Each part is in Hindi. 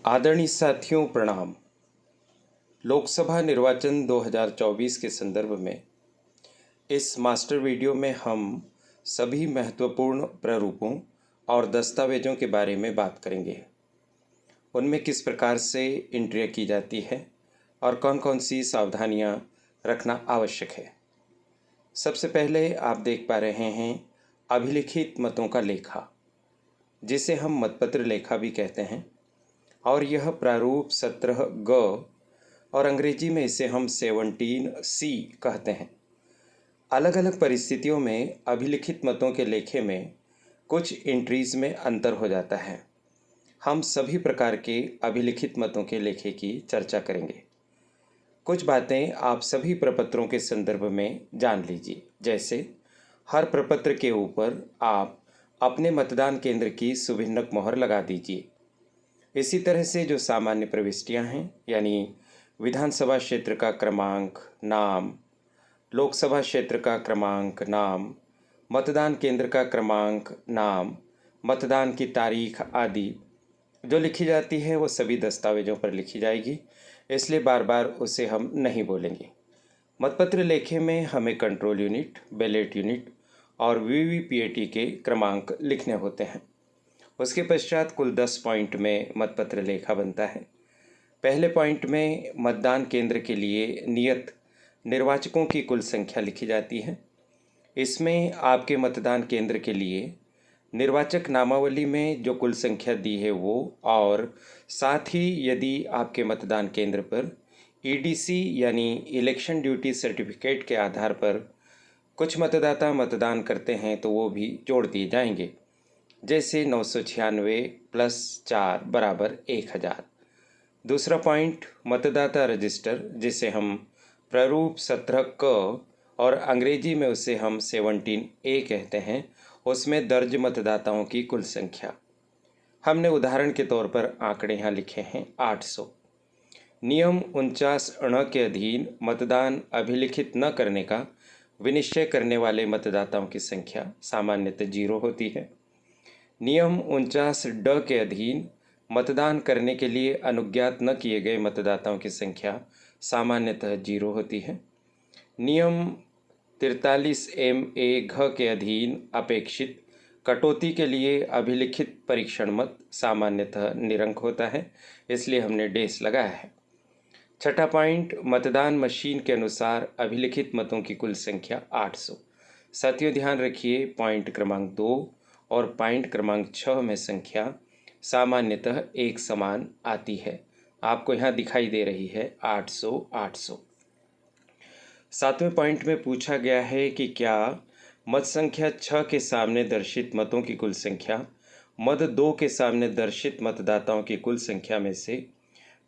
आदरणीय साथियों प्रणाम। लोकसभा निर्वाचन 2024 के संदर्भ में इस मास्टर वीडियो में हम सभी महत्वपूर्ण प्रारूपों और दस्तावेजों के बारे में बात करेंगे। उनमें किस प्रकार से एंट्रियाँ की जाती है और कौन कौन सी सावधानियाँ रखना आवश्यक है। सबसे पहले आप देख पा रहे हैं अभिलिखित मतों का लेखा, जिसे हम मतपत्र लेखा भी कहते हैं, और यह प्रारूप 17 ग और अंग्रेजी में इसे हम 17C कहते हैं। अलग अलग परिस्थितियों में अभिलिखित मतों के लेखे में कुछ एंट्रीज में अंतर हो जाता है। हम सभी प्रकार के अभिलिखित मतों के लेखे की चर्चा करेंगे। कुछ बातें आप सभी प्रपत्रों के संदर्भ में जान लीजिए। जैसे हर प्रपत्र के ऊपर आप अपने मतदान केंद्र की सुभिन्नक मोहर लगा दीजिए। इसी तरह से जो सामान्य प्रविष्टियां हैं, यानी विधानसभा क्षेत्र का क्रमांक, नाम, लोकसभा क्षेत्र का क्रमांक, नाम, मतदान केंद्र का क्रमांक, नाम, मतदान की तारीख आदि जो लिखी जाती है वो सभी दस्तावेजों पर लिखी जाएगी, इसलिए बार बार उसे हम नहीं बोलेंगे। मतपत्र लेखे में हमें कंट्रोल यूनिट, बैलेट यूनिट और वीवीपीएटी के क्रमांक लिखने होते हैं। उसके पश्चात कुल 10 पॉइंट में मतपत्र लेखा बनता है। पहले पॉइंट में मतदान केंद्र के लिए नियत निर्वाचकों की कुल संख्या लिखी जाती है। इसमें आपके मतदान केंद्र के लिए निर्वाचक नामावली में जो कुल संख्या दी है वो, और साथ ही यदि आपके मतदान केंद्र पर ईडीसी यानी इलेक्शन ड्यूटी सर्टिफिकेट के आधार पर कुछ मतदाता मतदान करते हैं तो वो भी जोड़ दिए जाएंगे। जैसे 996 + 4 = 1000। दूसरा पॉइंट मतदाता रजिस्टर, जिसे हम प्रारूप 17 क और अंग्रेजी में उसे हम 17A कहते हैं, उसमें दर्ज मतदाताओं की कुल संख्या। हमने उदाहरण के तौर पर आंकड़े यहाँ लिखे हैं 800। नियम 49 अण के अधीन मतदान अभिलिखित न करने का विनिश्चय करने वाले मतदाताओं की संख्या सामान्यतः 0 होती है। नियम 49 ड के अधीन मतदान करने के लिए अनुज्ञात न किए गए मतदाताओं की संख्या सामान्यतः 0 होती है। नियम 43 MA घ के अधीन अपेक्षित कटौती के लिए अभिलिखित परीक्षण मत सामान्यतः निरंक होता है, इसलिए हमने डेस लगाया है। छठा पॉइंट, मतदान मशीन के अनुसार अभिलिखित मतों की कुल संख्या 800। साथियों ध्यान रखिए, पॉइंट क्रमांक 2 और पॉइंट क्रमांक 6 में संख्या सामान्यतः एक समान आती है। आपको यहाँ दिखाई दे रही है 800 800। सातवें पॉइंट में पूछा गया है कि क्या मत संख्या 6 के सामने दर्शित मतों की कुल संख्या मद 2 के सामने दर्शित मतदाताओं की कुल संख्या में से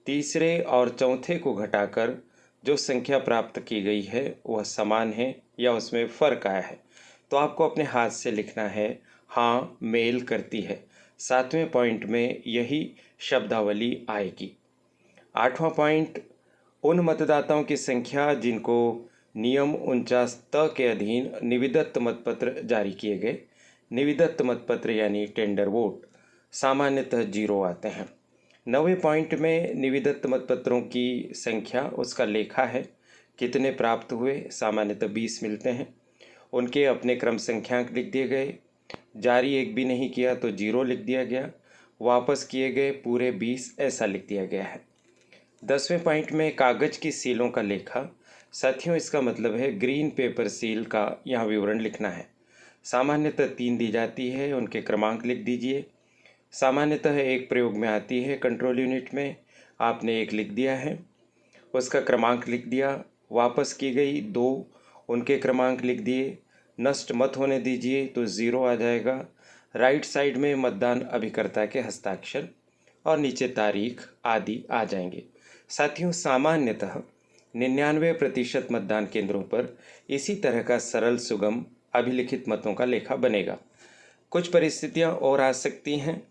तीसरे और चौथे को घटाकर जो संख्या प्राप्त की गई है वह समान है या उसमें फ़र्क आया है। तो आपको अपने हाथ से लिखना है हाँ मेल करती है। सातवें पॉइंट में यही शब्दावली आएगी। आठवां पॉइंट, उन मतदाताओं की संख्या जिनको नियम 49 त के अधीन निविदत्त मतपत्र जारी किए गए। निविदत्त मतपत्र यानी टेंडर वोट सामान्यतः 0 आते हैं। 9वें पॉइंट में निविदत्त मतपत्रों की संख्या, उसका लेखा है, कितने प्राप्त हुए, सामान्यतः 20 मिलते हैं। उनके अपने क्रम संख्यांक लिख दिए गए। जारी एक भी नहीं किया तो 0 लिख दिया गया। वापस किए गए पूरे 20, ऐसा लिख दिया गया है। 10वें पॉइंट में कागज की सीलों का लेखा। साथियों इसका मतलब है ग्रीन पेपर सील का यहाँ विवरण लिखना है। सामान्यतः 3 दी जाती है, उनके क्रमांक लिख दीजिए। सामान्यतः एक प्रयोग में आती है कंट्रोल यूनिट में, आपने 1 लिख दिया है, उसका क्रमांक लिख दिया। वापस की गई 2, उनके क्रमांक लिख दिए। नष्ट मत होने दीजिए तो 0 आ जाएगा। राइट साइड में मतदान अभिकर्ता के हस्ताक्षर और नीचे तारीख आदि आ जाएंगे। साथियों सामान्यतः 99% मतदान केंद्रों पर इसी तरह का सरल सुगम अभिलिखित मतों का लेखा बनेगा। कुछ परिस्थितियां और आ सकती हैं,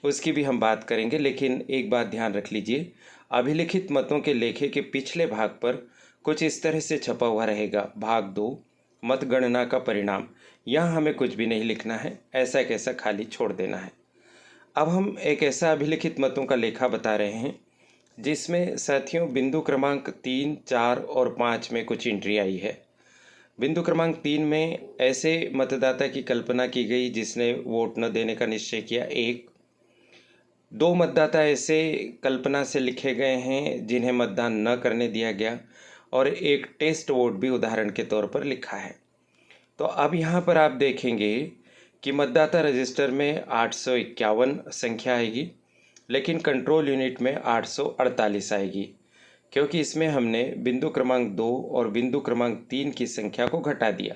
उसकी भी हम बात करेंगे, लेकिन एक बात ध्यान रख लीजिए, अभिलिखित मतों के लेखे के पिछले भाग पर कुछ इस तरह से छपा हुआ रहेगा, भाग 2 मतगणना का परिणाम। यहाँ हमें कुछ भी नहीं लिखना है, ऐसा कैसा खाली छोड़ देना है। अब हम एक ऐसा अभिलिखित मतों का लेखा बता रहे हैं जिसमें साथियों बिंदु क्रमांक 3, 4 और 5 में कुछ एंट्री आई है। बिंदु क्रमांक 3 में ऐसे मतदाता की कल्पना की गई जिसने वोट न देने का निश्चय किया। 1, 2 मतदाता ऐसे कल्पना से लिखे गए हैं जिन्हें मतदान न करने दिया गया और एक टेस्ट वोट भी उदाहरण के तौर पर लिखा है। तो अब यहाँ पर आप देखेंगे कि मतदाता रजिस्टर में 851 संख्या आएगी, लेकिन कंट्रोल यूनिट में 848 आएगी, क्योंकि इसमें हमने बिंदु क्रमांक 2 और बिंदु क्रमांक 3 की संख्या को घटा दिया।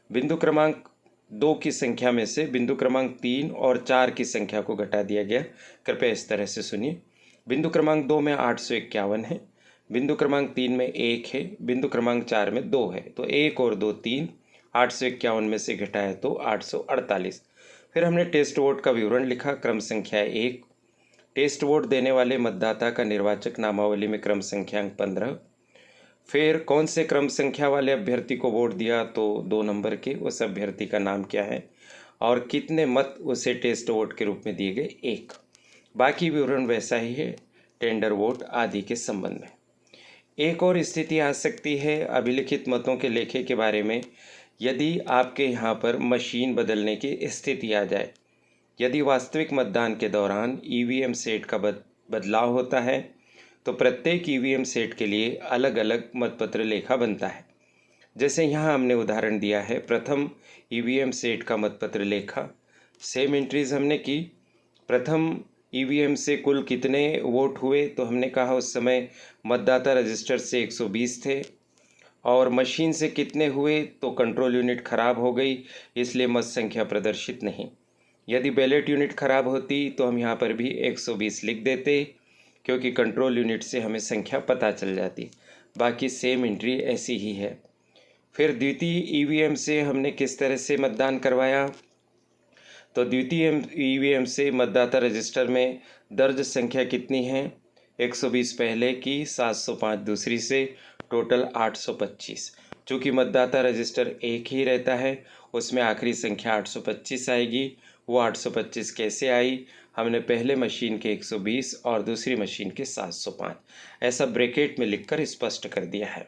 बिंदु क्रमांक 2 की संख्या में से बिंदु क्रमांक 3 और 4 की संख्या को घटा दिया गया। कृपया इस तरह से सुनिए। बिंदु क्रमांक 2 में 851 है, बिंदु क्रमांक 3 में 1 है, बिंदु क्रमांक 4 में 2 है। तो 1 और 2 3, 851 में से घटाए तो 848। फिर हमने टेस्ट वोट का विवरण लिखा। क्रम संख्या 1, टेस्ट वोट देने वाले मतदाता का निर्वाचक नामावली में क्रम संख्यांक 15। फिर कौन से क्रम संख्या वाले अभ्यर्थी को वोट दिया, तो 2 नंबर के, उस अभ्यर्थी का नाम क्या है और कितने मत उसे टेस्ट वोट के रूप में दिए गए, 1। बाकी विवरण वैसा ही है टेंडर वोट आदि के संबंध में। एक और स्थिति आ सकती है अभिलिखित मतों के लेखे के बारे में, यदि आपके यहाँ पर मशीन बदलने की स्थिति आ जाए। यदि वास्तविक मतदान के दौरान ईवीएम सेट का बदलाव होता है तो प्रत्येक ईवीएम सेट के लिए अलग अलग मतपत्र लेखा बनता है। जैसे यहाँ हमने उदाहरण दिया है, प्रथम ईवीएम सेट का मतपत्र लेखा। सेम एंट्रीज हमने की। प्रथम ईवीएम से कुल कितने वोट हुए, तो हमने कहा उस समय मतदाता रजिस्टर से 120 थे और मशीन से कितने हुए, तो कंट्रोल यूनिट खराब हो गई इसलिए मत संख्या प्रदर्शित नहीं। यदि बैलेट यूनिट खराब होती तो हम यहाँ पर भी 120 लिख देते, क्योंकि कंट्रोल यूनिट से हमें संख्या पता चल जाती। बाकी सेम एंट्री ऐसी ही है। फिर द्वितीय ईवीएम से हमने किस तरह से मतदान करवाया, तो द्वितीय ईवीएम से मतदाता रजिस्टर में दर्ज संख्या कितनी है, 120 पहले की, 705 दूसरी से, टोटल 825। चूँकि मतदाता रजिस्टर एक ही रहता है उसमें आखिरी संख्या 825 आएगी। वो 825 कैसे आई, हमने पहले मशीन के 120 और दूसरी मशीन के 705 ऐसा ब्रैकेट में लिखकर स्पष्ट कर दिया है।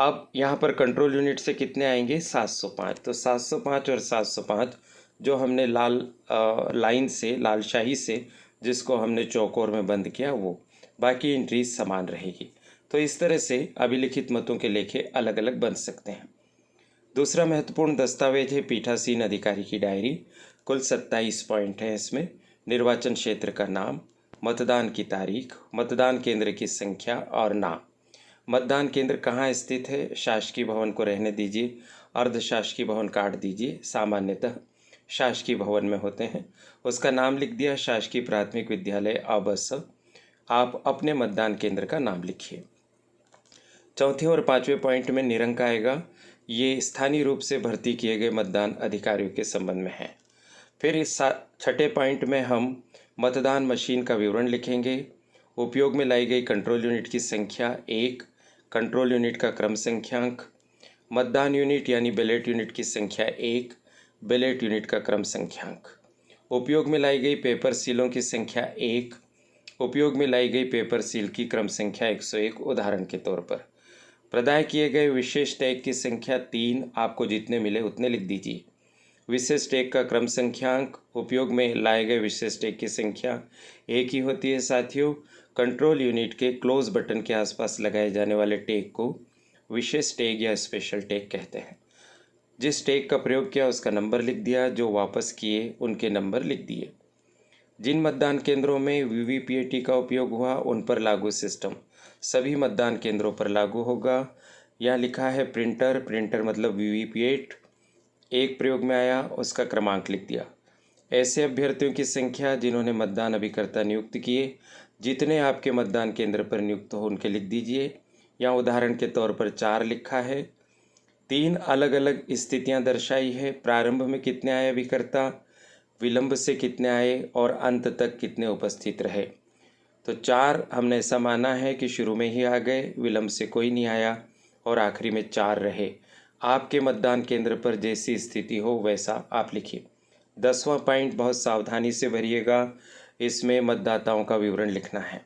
अब यहाँ पर कंट्रोल यूनिट से कितने आएंगे, 705। तो 705 और 705 जो हमने लाल लाइन से, लाल शाही से जिसको हमने चौकोर में बंद किया, वो बाकी एंट्रीज समान रहेगी। तो इस तरह से अभिलिखित मतों के लेखे अलग अलग बन सकते हैं। दूसरा महत्वपूर्ण दस्तावेज है पीठासीन अधिकारी की डायरी। कुल 27 पॉइंट हैं इसमें। निर्वाचन क्षेत्र का नाम, मतदान की तारीख, मतदान केंद्र की संख्या और नाम, मतदान केंद्र कहाँ स्थित है, शासकीय भवन को रहने दीजिए, अर्धशासकीय भवन काट दीजिए, सामान्यतः शासकीय भवन में होते हैं, उसका नाम लिख दिया, शासकीय प्राथमिक विद्यालय अबस। आप अपने मतदान केंद्र का नाम लिखिए। चौथे और 5वें पॉइंट में निरंक आएगा। ये स्थानीय रूप से भर्ती किए गए मतदान अधिकारियों के संबंध में है। फिर इस 6ठे पॉइंट में हम मतदान मशीन का विवरण लिखेंगे। उपयोग में लाई गई कंट्रोल यूनिट की संख्या 1, कंट्रोल यूनिट का क्रम संख्यांक, मतदान यूनिट यानी बैलेट यूनिट की संख्या 1, बैलेट यूनिट का क्रम संख्यांक, उपयोग में लाई गई पेपर सीलों की संख्या 1, उपयोग में लाई गई पेपर सील की क्रम संख्या 101 उदाहरण के तौर पर, प्रदाय किए गए विशेष टैग की संख्या 3, आपको जितने मिले उतने लिख दीजिए, विशेष टैग का क्रम संख्यांक, उपयोग में लाए गए विशेष टैग की संख्या एक ही होती है साथियों। कंट्रोल यूनिट के क्लोज बटन के आसपास लगाए जाने वाले टैग को विशेष टैग या स्पेशल टैग कहते हैं। जिस टैग का प्रयोग किया उसका नंबर लिख दिया, जो वापस किए उनके नंबर लिख दिए। जिन मतदान केंद्रों में वीवीपीएटी का उपयोग हुआ उन पर लागू सिस्टम सभी मतदान केंद्रों पर लागू होगा। यहाँ लिखा है प्रिंटर, प्रिंटर मतलब वीवीपीएट एक प्रयोग में आया, उसका क्रमांक लिख दिया। ऐसे अभ्यर्थियों की संख्या जिन्होंने मतदान अभिकर्ता नियुक्त किए, जितने आपके मतदान केंद्र पर नियुक्त हो उनके लिख दीजिए। यहाँ उदाहरण के तौर पर 4 लिखा है। 3 अलग अलग स्थितियाँ दर्शाई है। प्रारंभ में कितने आए अभिकर्ता, विलंब से कितने आए और अंत तक कितने उपस्थित रहे। तो 4 हमने ऐसा माना है कि शुरू में ही आ गए, विलंब से कोई नहीं आया और आखिरी में 4 रहे। आपके मतदान केंद्र पर जैसी स्थिति हो वैसा आप लिखिए। 10वां पॉइंट बहुत सावधानी से भरिएगा, इसमें मतदाताओं का विवरण लिखना है।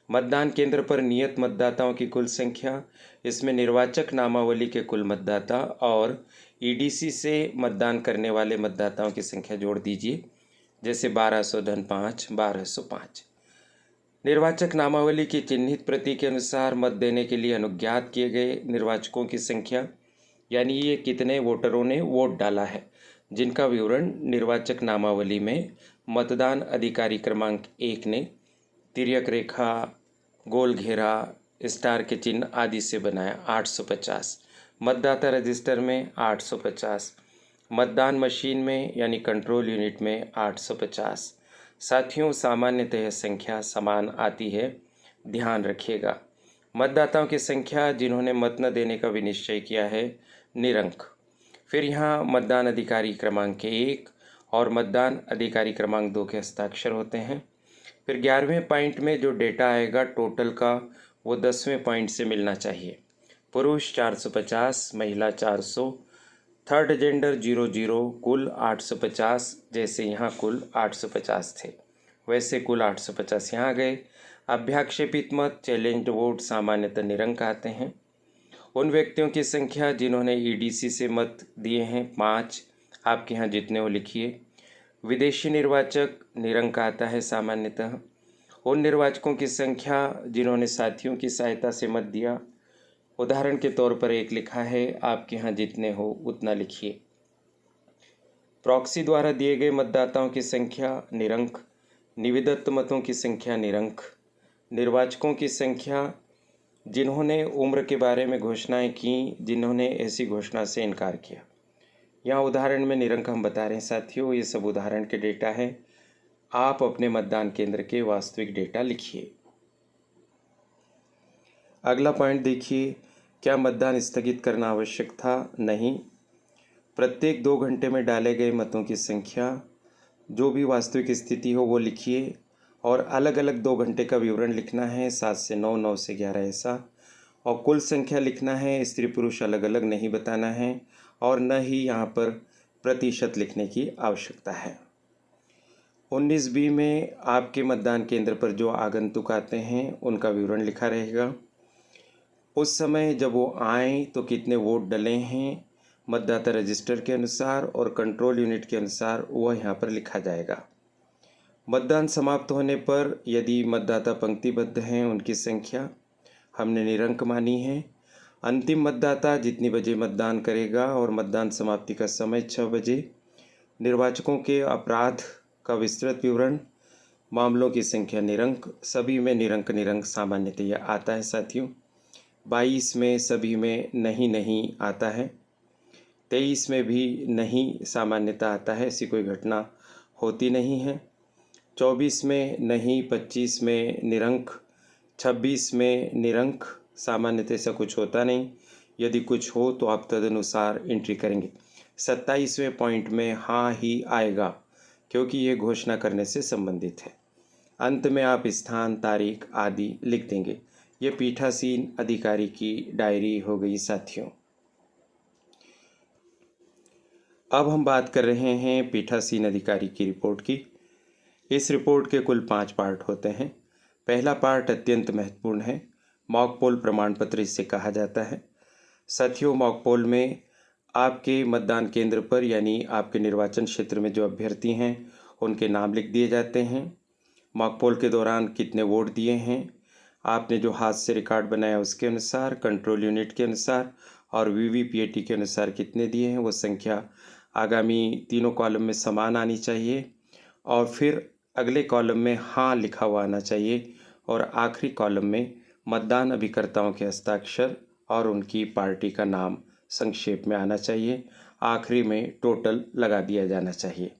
मतदान केंद्र पर नियत मतदाताओं की कुल संख्या, इसमें निर्वाचक नामावली के कुल मतदाता और ईडीसी से मतदान करने वाले मतदाताओं की संख्या जोड़ दीजिए, जैसे 1200-5 1205। निर्वाचक नामावली की चिन्हित प्रति के अनुसार मत देने के लिए अनुज्ञात किए गए निर्वाचकों की संख्या, यानी ये कितने वोटरों ने वोट डाला है, जिनका विवरण निर्वाचक नामावली में मतदान अधिकारी क्रमांक 1 ने तिर्यक रेखा, गोल घेरा, स्टार के चिन्ह आदि से बनाया 850, मतदाता रजिस्टर में 850, मतदान मशीन में यानी कंट्रोल यूनिट में 850। साथियों, सामान्यतः यह संख्या समान आती है, ध्यान रखिएगा। मतदाताओं की संख्या जिन्होंने मत न देने का विनिश्चय किया है, निरंक। फिर यहाँ मतदान अधिकारी क्रमांक 1 और मतदान अधिकारी क्रमांक 2 के हस्ताक्षर होते हैं। फिर 11वें पॉइंट में जो डेटा आएगा टोटल का, वो 10वें पॉइंट से मिलना चाहिए। पुरुष 450, महिला 400, थर्ड जेंडर 00, कुल 850। जैसे यहाँ कुल 850 थे, वैसे कुल 850 यहाँ गए। अभ्याक्षेपित मत, चैलेंज्ड वोट सामान्यतः निरंक आते हैं। उन व्यक्तियों की संख्या जिन्होंने ईडीसी से मत दिए हैं 5, आपके यहाँ जितने हो लिखिए। विदेशी निर्वाचक निरंक आता है सामान्यतः। उन निर्वाचकों की संख्या जिन्होंने साथियों की सहायता से मत दिया, उदाहरण के तौर पर 1 लिखा है, आपके यहाँ जितने हो उतना लिखिए। प्रॉक्सी द्वारा दिए गए मतदाताओं की संख्या निरंक। निविदत्त मतों की संख्या निरंक। निर्वाचकों की संख्या जिन्होंने उम्र के बारे में घोषणाएं की, जिन्होंने ऐसी घोषणा से इनकार किया। यहाँ उदाहरण में निरंक हम बता रहे हैं साथियों, ये सब उदाहरण के डेटा हैं। आप अपने मतदान केंद्र के वास्तविक डेटा लिखिए। अगला पॉइंट देखिए, क्या मतदान स्थगित करना आवश्यक था? नहीं। प्रत्येक 2 घंटे में डाले गए मतों की संख्या, जो भी वास्तविक स्थिति हो वो लिखिए, और अलग अलग 2 घंटे का विवरण लिखना है, 7 से 9, 9 से 11 ऐसा, और कुल संख्या लिखना है। स्त्री पुरुष अलग अलग नहीं बताना है, और न ही यहाँ पर प्रतिशत लिखने की आवश्यकता है। 19B में आपके मतदान केंद्र पर जो आगंतुक आते हैं उनका विवरण लिखा रहेगा। उस समय जब वो आए तो कितने वोट डले हैं, मतदाता रजिस्टर के अनुसार और कंट्रोल यूनिट के अनुसार वह यहाँ पर लिखा जाएगा। मतदान समाप्त होने पर यदि मतदाता पंक्तिबद्ध हैं उनकी संख्या हमने निरंक मानी है। अंतिम मतदाता जितनी बजे मतदान करेगा और मतदान समाप्ति का समय 6 बजे। निर्वाचकों के अपराध का विस्तृत विवरण, मामलों की संख्या निरंक, सभी में निरंक निरंक सामान्यतः यह आता है साथियों। 22 में सभी में नहीं नहीं आता है। 23 में भी नहीं सामान्यतः आता है, ऐसी कोई घटना होती नहीं है। 24 में नहीं, 25 में निरंक, 26 में निरंक, सामान्यतः ऐसा कुछ होता नहीं। यदि कुछ हो तो आप तदनुसार एंट्री करेंगे। 27वें पॉइंट में हाँ ही आएगा, क्योंकि ये घोषणा करने से संबंधित है। अंत में आप स्थान, तारीख आदि लिख देंगे। ये पीठासीन अधिकारी की डायरी हो गई साथियों। अब हम बात कर रहे हैं पीठासीन अधिकारी की रिपोर्ट की। इस रिपोर्ट के कुल 5 पार्ट होते हैं। पहला पार्ट अत्यंत महत्वपूर्ण है, मॉक पोल प्रमाण पत्र इसे कहा जाता है। साथियों, मॉक पोल में आपके मतदान केंद्र पर यानी आपके निर्वाचन क्षेत्र में जो अभ्यर्थी हैं उनके नाम लिख दिए जाते हैं। मॉक पोल के दौरान कितने वोट दिए हैं, आपने जो हाथ से रिकॉर्ड बनाया उसके अनुसार, कंट्रोल यूनिट के अनुसार और वीवीपीएटी के अनुसार कितने दिए हैं, वो संख्या आगामी तीनों कॉलम में समान आनी चाहिए। और फिर अगले कॉलम में हाँ लिखा हुआ आना चाहिए, और आखिरी कॉलम में मतदान अभिकर्ताओं के हस्ताक्षर और उनकी पार्टी का नाम संक्षेप में आना चाहिए। आखिरी में टोटल लगा दिया जाना चाहिए।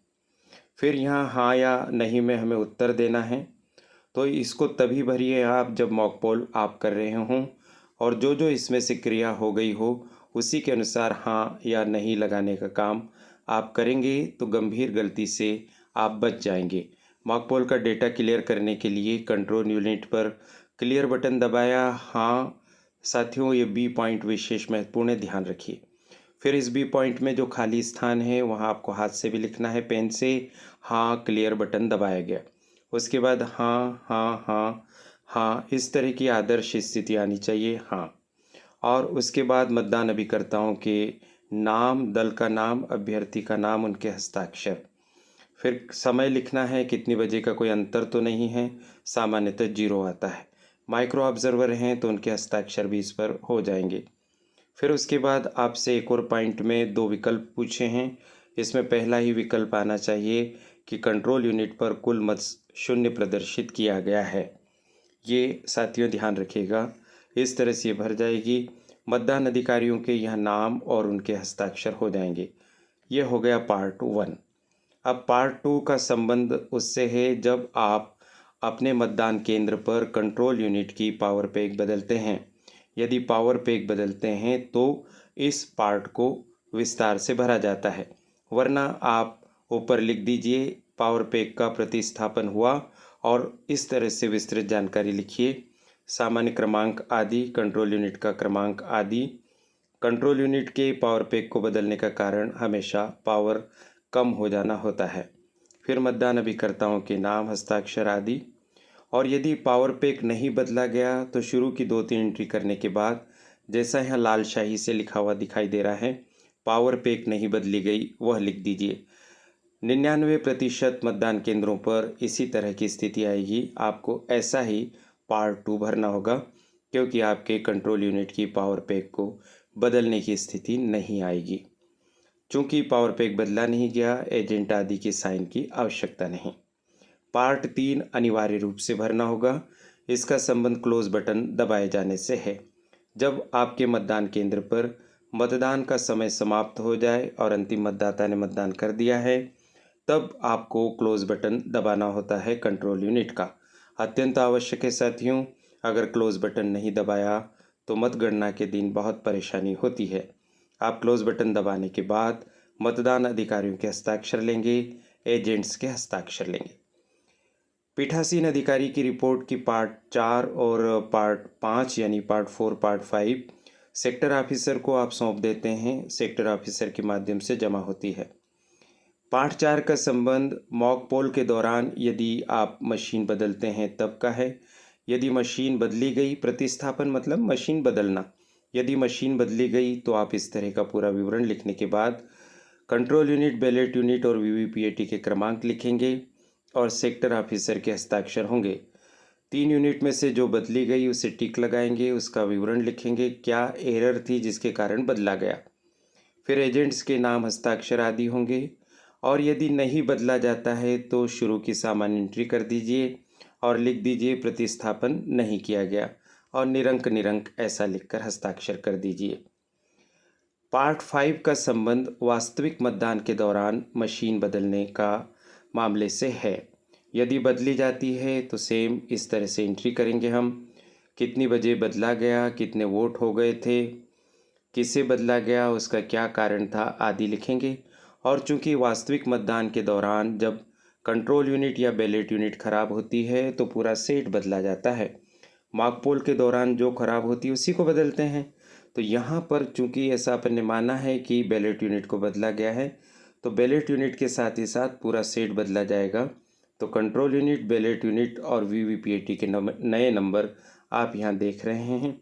फिर यहाँ हाँ या नहीं में हमें उत्तर देना है, तो इसको तभी भरिए आप जब मॉक पोल आप कर रहे हों, और जो जो इसमें से क्रिया हो गई हो उसी के अनुसार हाँ या नहीं लगाने का काम आप करेंगे तो गंभीर गलती से आप बच जाएंगे। मॉक पोल का डेटा क्लियर करने के लिए कंट्रोल यूनिट पर क्लियर बटन दबाया। हाँ साथियों, ये बी पॉइंट विशेष महत्वपूर्ण है, ध्यान रखिए। फिर इस बी पॉइंट में जो खाली स्थान है वहाँ आपको हाथ से भी लिखना है पेन से। हाँ क्लियर बटन दबाया गया। उसके बाद हाँ हाँ हाँ हाँ, इस तरह की आदर्श स्थिति आनी चाहिए हाँ। और उसके बाद मतदान अभिकर्ताओं के नाम, दल का नाम, अभ्यर्थी का नाम, उनके हस्ताक्षर। फिर समय लिखना है, कितनी बजे का कोई अंतर तो नहीं है, सामान्यतः 0 आता है। माइक्रो ऑब्जर्वर हैं तो उनके हस्ताक्षर भी इस पर हो जाएंगे। फिर उसके बाद आपसे एक और पॉइंट में 2 विकल्प पूछे हैं। इसमें पहला ही विकल्प आना चाहिए कि कंट्रोल यूनिट पर कुल मत 0 प्रदर्शित किया गया है। ये साथियों ध्यान रखिएगा, इस तरह से ये भर जाएगी। मतदान अधिकारियों के यह नाम और उनके हस्ताक्षर हो जाएंगे। ये हो गया पार्ट 1। अब पार्ट 2 का संबंध उससे है जब आप अपने मतदान केंद्र पर कंट्रोल यूनिट की पावर पैक बदलते हैं। यदि पावर पैक बदलते हैं तो इस पार्ट को विस्तार से भरा जाता है, वरना आप ऊपर लिख दीजिए पावर पैक का प्रतिस्थापन हुआ और इस तरह से विस्तृत जानकारी लिखिए। सामान्य क्रमांक आदि, कंट्रोल यूनिट का क्रमांक आदि। कंट्रोल यूनिट के पावर पैक को बदलने का कारण हमेशा पावर कम हो जाना होता है। फिर मतदान अभिकर्ताओं के नाम, हस्ताक्षर आदि। और यदि पावर पैक नहीं बदला गया तो शुरू की 2-3 एंट्री करने के बाद, जैसा यहाँ लाल शाही से लिखा हुआ दिखाई दे रहा है, पावर पैक नहीं बदली गई, वह लिख दीजिए। 99% मतदान केंद्रों पर इसी तरह की स्थिति आएगी। आपको ऐसा ही पार्ट 2 भरना होगा, क्योंकि आपके कंट्रोल यूनिट की पावर पैक को बदलने की स्थिति नहीं आएगी। चूँकि पावर पैक बदला नहीं गया, एजेंट आदि की साइन की आवश्यकता नहीं। पार्ट 3 अनिवार्य रूप से भरना होगा। इसका संबंध क्लोज बटन दबाए जाने से है। जब आपके मतदान केंद्र पर मतदान का समय समाप्त हो जाए और अंतिम मतदाता ने मतदान कर दिया है, तब आपको क्लोज बटन दबाना होता है कंट्रोल यूनिट का। अत्यंत आवश्यक है साथियों, अगर क्लोज बटन नहीं दबाया तो मतगणना के दिन बहुत परेशानी होती है। आप क्लोज बटन दबाने के बाद मतदान अधिकारियों के हस्ताक्षर लेंगे, एजेंट्स के हस्ताक्षर लेंगे। पीठासीन अधिकारी की रिपोर्ट की पार्ट 4 और पार्ट 5 यानी पार्ट 4, पार्ट 5 सेक्टर ऑफिसर को आप सौंप देते हैं। सेक्टर ऑफिसर के माध्यम से जमा होती है। पार्ट 4 का संबंध मॉक पोल के दौरान यदि आप मशीन बदलते हैं तब का है। यदि मशीन बदली गई, प्रतिस्थापन मतलब मशीन बदलना, यदि मशीन बदली गई तो आप इस तरह का पूरा विवरण लिखने के बाद कंट्रोल यूनिट, बैलेट यूनिट और वीवीपीएटी के क्रमांक लिखेंगे और सेक्टर ऑफिसर के हस्ताक्षर होंगे। 3 यूनिट में से जो बदली गई उसे टिक लगाएंगे, उसका विवरण लिखेंगे, क्या एरर थी जिसके कारण बदला गया। फिर एजेंट्स के नाम, हस्ताक्षर आदि होंगे। और यदि नहीं बदला जाता है तो शुरू की सामान्य एंट्री कर दीजिए और लिख दीजिए प्रतिस्थापन नहीं किया गया और निरंक निरंक ऐसा लिखकर हस्ताक्षर कर दीजिए। पार्ट 5 का संबंध वास्तविक मतदान के दौरान मशीन बदलने का मामले से है। यदि बदली जाती है तो सेम इस तरह से एंट्री करेंगे हम, कितनी बजे बदला गया, कितने वोट हो गए थे, किसे बदला गया, उसका क्या कारण था आदि लिखेंगे। और चूंकि वास्तविक मतदान के दौरान जब कंट्रोल यूनिट या बैलेट यूनिट खराब होती है तो पूरा सेट बदला जाता है। मॉक पोल के दौरान जो खराब होती है उसी को बदलते हैं। तो यहाँ पर चूंकि ऐसा अपन ने माना है कि बैलेट यूनिट को बदला गया है, तो बैलेट यूनिट के साथ ही साथ पूरा सेट बदला जाएगा। तो कंट्रोल यूनिट, बैलेट यूनिट और वीवीपीएटी के नए नंबर आप यहाँ देख रहे हैं।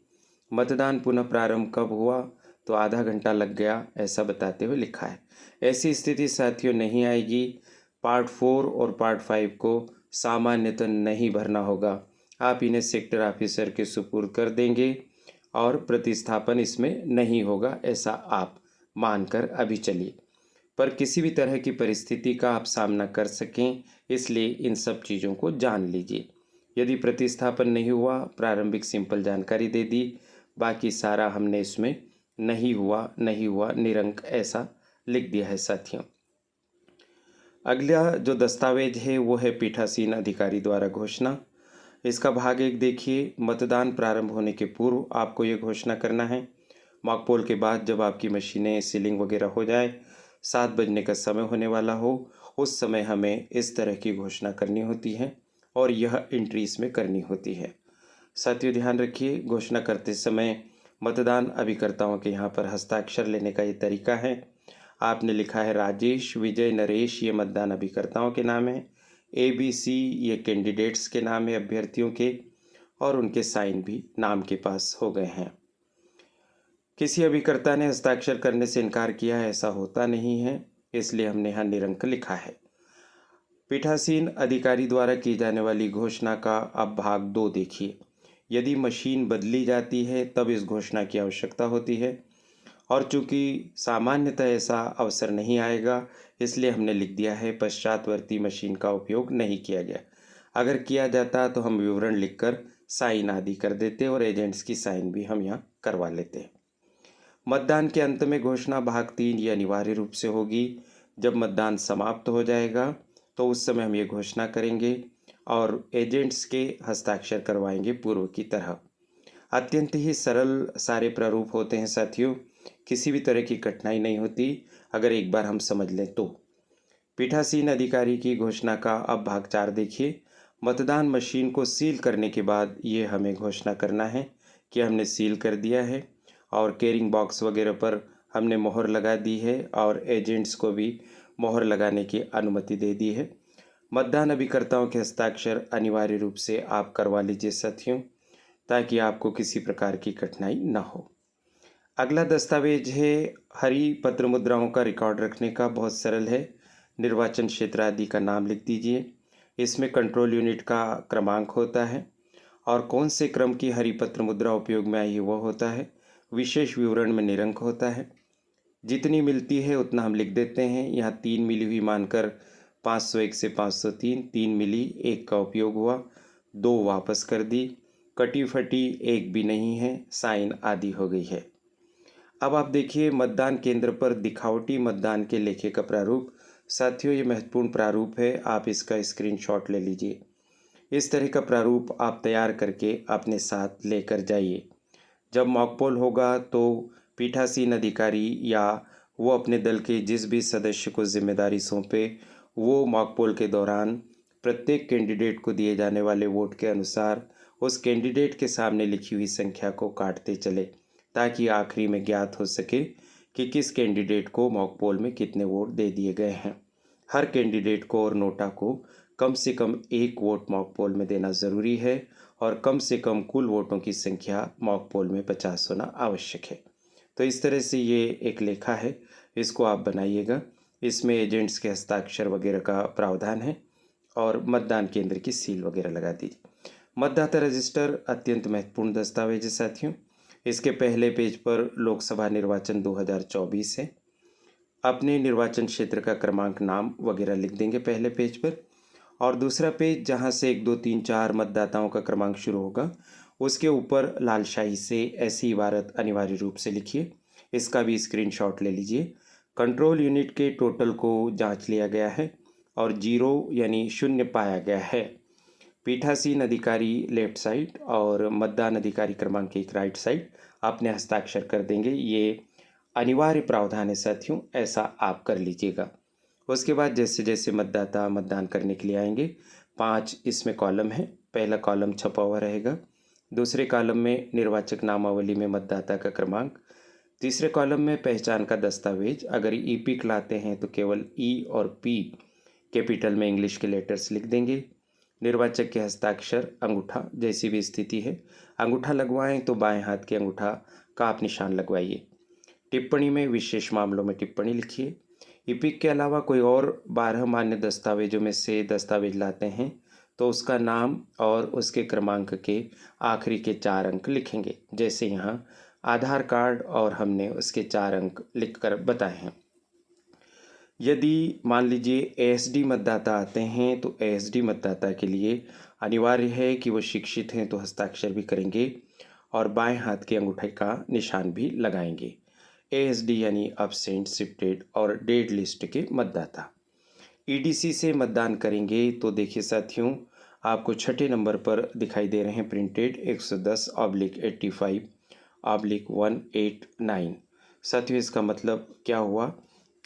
मतदान पुनः प्रारंभ कब हुआ, तो आधा घंटा लग गया, ऐसा बताते हुए लिखा है। ऐसी स्थिति साथियों नहीं आएगी। पार्ट 4 और पार्ट 5 को सामान्यतः नहीं भरना होगा। आप इन्हें सेक्टर ऑफिसर के सुपुर्द कर देंगे और प्रतिस्थापन इसमें नहीं होगा, ऐसा आप मानकर अभी चलिए। पर किसी भी तरह की परिस्थिति का आप सामना कर सकें, इसलिए इन सब चीज़ों को जान लीजिए। यदि प्रतिस्थापन नहीं हुआ, प्रारंभिक सिंपल जानकारी दे दी, बाकी सारा हमने इसमें नहीं हुआ निरंक ऐसा लिख दिया है साथियों। अगला जो दस्तावेज है वो है पीठासीन अधिकारी द्वारा घोषणा। इसका भाग 1 देखिए। मतदान प्रारंभ होने के पूर्व आपको ये घोषणा करना है। मॉक पोल के बाद जब आपकी मशीनें सीलिंग वगैरह हो जाए, 7 बजने का समय होने वाला हो, उस समय हमें इस तरह की घोषणा करनी होती है और यह एंट्री इसमें करनी होती है। साथियों ध्यान रखिए, घोषणा करते समय मतदान अभिकर्ताओं के यहाँ पर हस्ताक्षर लेने का ये तरीका है। आपने लिखा है राजेश, विजय, नरेश, ये मतदान अभिकर्ताओं के नाम है। ABC ये कैंडिडेट्स के नाम है, अभ्यर्थियों के, और उनके साइन भी नाम के पास हो गए हैं। किसी अभिकर्ता ने हस्ताक्षर करने से इनकार किया है, ऐसा होता नहीं है, इसलिए हमने यहाँ निरंक लिखा है। पीठासीन अधिकारी द्वारा की जाने वाली घोषणा का अब भाग 2 देखिए। यदि मशीन बदली जाती है तब इस घोषणा की आवश्यकता होती है, और चूंकि सामान्यतः ऐसा अवसर नहीं आएगा, इसलिए हमने लिख दिया है पश्चातवर्ती मशीन का उपयोग नहीं किया गया। अगर किया जाता तो हम विवरण लिखकर साइन आदि कर देते और एजेंट्स की साइन भी हम यहाँ करवा लेते। मतदान के अंत में घोषणा भाग 3 ये अनिवार्य रूप से होगी। जब मतदान समाप्त हो जाएगा तो उस समय हम ये घोषणा करेंगे और एजेंट्स के हस्ताक्षर करवाएंगे पूर्व की तरह। अत्यंत ही सरल सारे प्रारूप होते हैं साथियों, किसी भी तरह की कठिनाई नहीं होती अगर एक बार हम समझ लें तो। पीठासीन अधिकारी की घोषणा का अब भाग 4 देखिए। मतदान मशीन को सील करने के बाद ये हमें घोषणा करना है कि हमने सील कर दिया है और कैरिंग बॉक्स वगैरह पर हमने मोहर लगा दी है और एजेंट्स को भी मोहर लगाने की अनुमति दे दी है। मतदान अभिकर्ताओं के हस्ताक्षर अनिवार्य रूप से आप करवा लीजिए साथियों, ताकि आपको किसी प्रकार की कठिनाई न हो। अगला दस्तावेज है हरी पत्र मुद्राओं का रिकॉर्ड रखने का। बहुत सरल है। निर्वाचन क्षेत्र आदि का नाम लिख दीजिए। इसमें कंट्रोल यूनिट का क्रमांक होता है और कौन से क्रम की हरी पत्र मुद्रा उपयोग में आई है वह होता है। विशेष विवरण में निरंक होता है। जितनी मिलती है उतना हम लिख देते हैं। यहाँ 3 मिली हुई मानकर 501 से 503, 3 मिली, 1 का उपयोग हुआ, 2 वापस कर दी, कटी फटी 1 भी नहीं है, साइन आदि हो गई है। अब आप देखिए मतदान केंद्र पर दिखावटी मतदान के लेखे का प्रारूप। साथियों ये महत्वपूर्ण प्रारूप है, आप इसका स्क्रीनशॉट ले लीजिए। इस तरह का प्रारूप आप तैयार करके अपने साथ लेकर जाइए। जब मॉकपोल होगा तो पीठासीन अधिकारी या वो अपने दल के जिस भी सदस्य को जिम्मेदारी सौंपे, वो मॉकपोल के दौरान प्रत्येक कैंडिडेट को दिए जाने वाले वोट के अनुसार उस कैंडिडेट के सामने लिखी हुई संख्या को काटते चले, ताकि आखिरी में ज्ञात हो सके कि किस कैंडिडेट को मॉकपोल में कितने वोट दे दिए गए हैं। हर कैंडिडेट को और नोटा को कम से कम 1 वोट मॉकपोल में देना ज़रूरी है और कम से कम कुल वोटों की संख्या मॉकपोल में 50 होना आवश्यक है। तो इस तरह से ये एक लेखा है, इसको आप बनाइएगा। इसमें एजेंट्स के हस्ताक्षर वगैरह का प्रावधान है और मतदान केंद्र की सील वगैरह लगा दीजिए। मतदाता रजिस्टर अत्यंत महत्वपूर्ण दस्तावेज है साथियों। इसके पहले पेज पर लोकसभा निर्वाचन 2024 है। अपने निर्वाचन क्षेत्र का क्रमांक, नाम वगैरह लिख देंगे पहले पेज पर, और दूसरा पेज जहां से 1 2 3 4 मतदाताओं का क्रमांक शुरू होगा उसके ऊपर लाल शाही से ऐसी इबारत अनिवार्य रूप से लिखिए। इसका भी स्क्रीनशॉट ले लीजिए। कंट्रोल यूनिट के टोटल को जांच लिया गया है और 0 यानी 0 पाया गया है। पीठासीन अधिकारी लेफ्ट साइड और मतदान अधिकारी क्रमांक 1 राइट साइड अपने हस्ताक्षर कर देंगे। ये अनिवार्य प्रावधान है साथियों, ऐसा आप कर लीजिएगा। उसके बाद जैसे जैसे मतदाता मतदान करने के लिए आएंगे, 5 इसमें कॉलम है। पहला कॉलम छपा हुआ रहेगा, दूसरे कॉलम में निर्वाचक नामावली में मतदाता का क्रमांक, तीसरे कॉलम में पहचान का दस्तावेज। अगर ईपिक लाते हैं तो केवल ई और पी कैपिटल में इंग्लिश के लेटर्स लिख देंगे। निर्वाचक के हस्ताक्षर, अंगूठा, जैसी भी स्थिति है। अंगूठा लगवाएं तो बाएं हाथ के अंगूठा का आप निशान लगवाइए। टिप्पणी में विशेष मामलों में टिप्पणी लिखिए। ईपिक के अलावा कोई और 12 मान्य दस्तावेजों में से दस्तावेज लाते हैं तो उसका नाम और उसके क्रमांक के आखिरी के 4 अंक लिखेंगे। जैसे यहाँ आधार कार्ड, और हमने उसके 4 अंक लिखकर बताए हैं। यदि मान लीजिए एएसडी मतदाता आते हैं तो एएसडी मतदाता के लिए अनिवार्य है कि वो शिक्षित हैं तो हस्ताक्षर भी करेंगे और बाएं हाथ के अंगूठे का निशान भी लगाएंगे। एएसडी यानी अब्सेंट, शिफ्टेड और डेड लिस्ट के मतदाता। ईडीसी से मतदान करेंगे तो देखिए साथियों, आपको 6 नंबर पर दिखाई दे रहे हैं प्रिंटेड 110/85/189। साथियों इसका मतलब क्या हुआ?